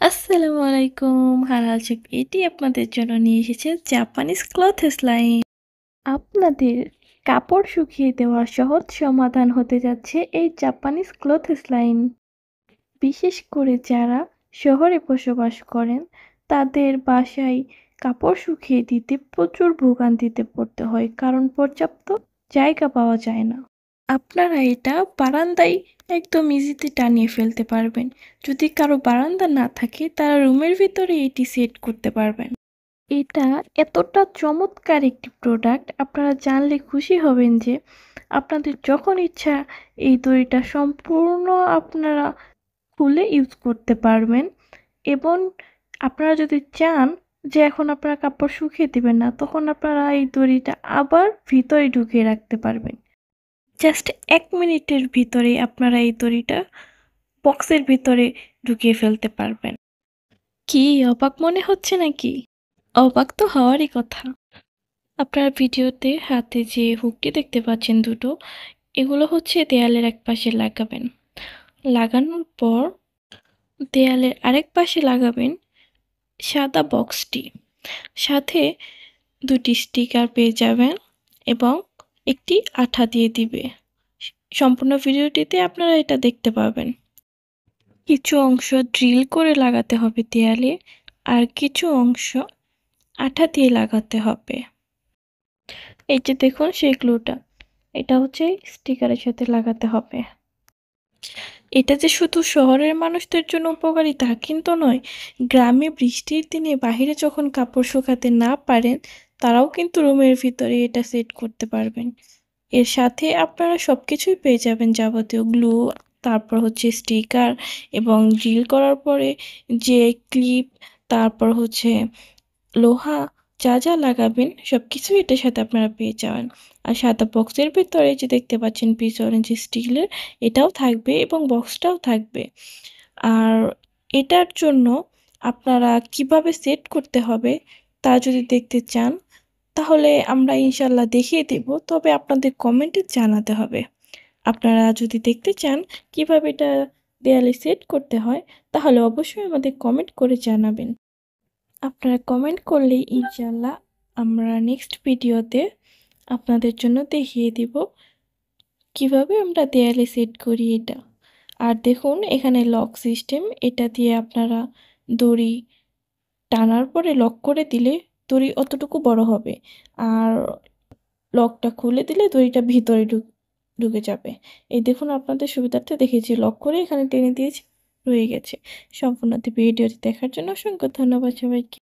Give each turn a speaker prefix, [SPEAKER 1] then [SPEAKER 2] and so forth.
[SPEAKER 1] আসসালামু আলাইকুম। হালাল শেখ এটি আপনাদের জন্য নিয়ে এসেছে জাপানিজ ক্লথেস লাইন। আপনাদের কাপড় শুকিয়ে দেওয়ার সহজ সমাধান হতে যাচ্ছে এই জাপানিজ ক্লথেস লাইন। বিশেষ করে যারা শহরে বসবাস করেন তাদের বাসায় কাপড় শুকিয়ে দিতে প্রচুর ভোগান্তিতে পড়তে হয়, কারণ পর্যাপ্ত জায়গা পাওয়া যায় না। আপনারা এটা বারান্দায় একদম ইজিতে টানিয়ে ফেলতে পারবেন। যদি কারো বারান্দা না থাকে তারা রুমের ভিতরে এটি সেট করতে পারবেন। এটা এতটা চমৎকার একটি প্রোডাক্ট, আপনারা জানলে খুশি হবেন যে আপনাদের যখন ইচ্ছা এই দড়িটা সম্পূর্ণ আপনারা খুলে ইউজ করতে পারবেন। এবং আপনারা যদি চান যে এখন আপনারা কাপড় শুকিয়ে দিবেন না, তখন আপনারা এই দড়িটা আবার ভিতরে ঢুকিয়ে রাখতে পারবেন। জাস্ট ১ মিনিটের ভিতরেই আপনারা এই দড়িটা বক্সের ভিতরে ঢুকিয়ে ফেলতে পারবেন। কি অবাক মনে হচ্ছে নাকি? অবাক তো হওয়ারই কথা। আপনারা ভিডিওতে হাতে যে হুকটি দেখতে পাচ্ছেন দুটো, এগুলো হচ্ছে দেয়ালের এক পাশে লাগাবেন। লাগানোর পর দেয়ালের আরেক পাশে লাগাবেন সাদা বক্সটি। সাথে ২টি স্টিকার পেয়ে যাবেন এবং একটি আঠা দিয়ে দিবে। সম্পূর্ণ ভিডিওটিতে আপনারা এটা দেখতে পাবেন। কিছু অংশ ড্রিল করে লাগাতে হবে দেয়ালে, আর কিছু অংশ আঠা দিয়ে লাগাতে হবে। এই যে দেখুন সেই গ্লুটা, এটা হচ্ছে স্টিকারের সাথে লাগাতে হবে। এটা যে শুধু শহরের মানুষদের জন্য উপকারী তা কিন্তু নয়। গ্রামে বৃষ্টির দিনে বাহিরে যখন কাপড় শুকাতে না পারেন, তারাও কিন্তু রুমের ভিতরে এটা সেট করতে পারবেন। এর সাথে আপনারা সবকিছুই পেয়ে যাবেন, যাবতীয় গ্লু, তারপর হচ্ছে স্টিকার এবং ড্রিল করার পরে যে ক্লিপ, তারপর হচ্ছে লোহা, যা যা লাগাবেন সবকিছুই এটার সাথে আপনারা পেয়ে যাবেন। আর সাদা বক্সের ভেতরে যে দেখতে পাচ্ছেন পিস অরেঞ্জ স্টিলের, এটাও থাকবে এবং বক্সটাও থাকবে। আর এটার জন্য আপনারা কিভাবে সেট করতে হবে তা যদি দেখতে চান, তাহলে আমরা ইনশাল্লাহ দেখিয়ে দেব। তবে আপনাদের কমেন্টে জানাতে হবে। আপনারা যদি দেখতে চান কিভাবে এটা দেয়ালে সেট করতে হয়, তাহলে অবশ্যই আমাদের কমেন্ট করে জানাবেন। আপনারা কমেন্ট করলেই ইনশাল্লাহ আমরা নেক্সট ভিডিওতে আপনাদের জন্য দেখিয়ে দিব কিভাবে আমরা দেয়ালে সেট করি এটা। আর দেখুন এখানে লক সিস্টেম, এটা দিয়ে আপনারা দড়ি টানার পরে লক করে দিলে দড়ি অতটুকু বড় হবে, আর লকটা খুলে দিলে দড়িটা ভিতরে ঢুকে যাবে। এই দেখুন আপনাদের সুবিধার্থে দেখেছি, লক করে এখানে টেনে দিয়েছি, রয়ে গেছে। সম্পূর্ণ ভিডিওটি দেখার জন্য অসংখ্য ধন্যবাদ সবাইকে।